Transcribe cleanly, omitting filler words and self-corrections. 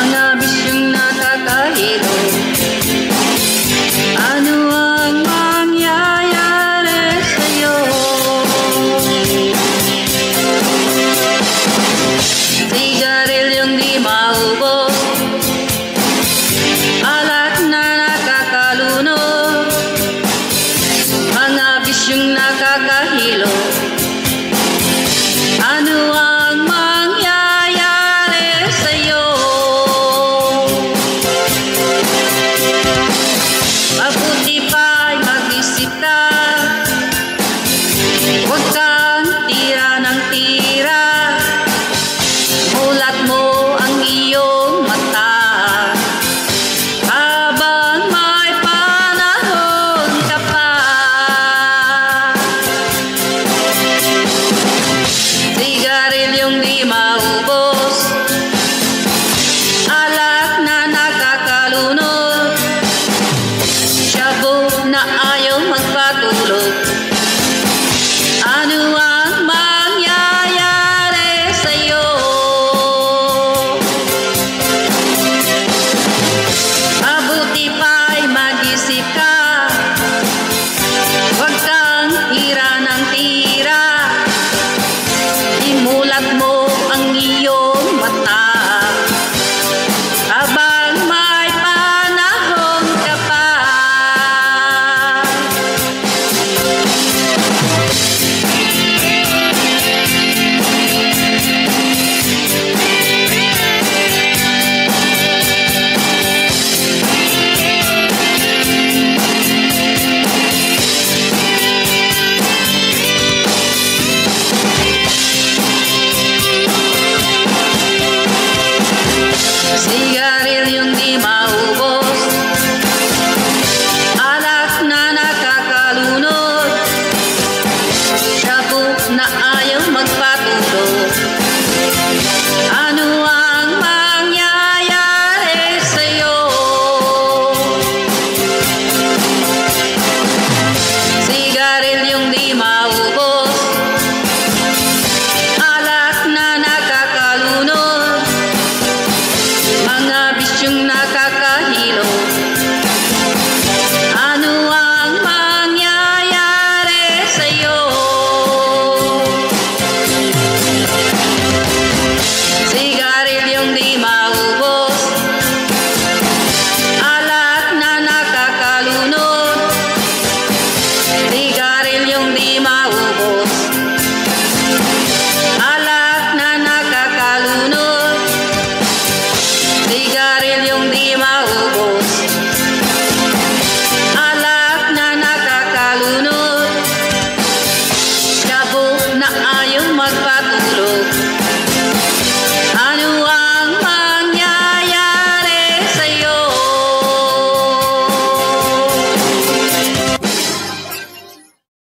mga bisyong nakakahilo. Ano ang mangyayari sa'yo? Sigarilyong di maubos, alak na nakakalunod, mga bisyong nakakahilo. Ano ang mangyayari sa'yo? Mabuti pa'y mag-isip ka, huwag kang tira ng tira. Mulat mo ang iyong mata habang may panahon ka pa. Sigarilyong di maubos, alak na nakakalunod, shabu na ayaw magpatulog. Ano ang mangyayari sa'yo? Mabuti pa'y mag-isip ka, huwag kang tira ng tira. Imulat mo ang iyong mata habang may panahon ka pa. Siga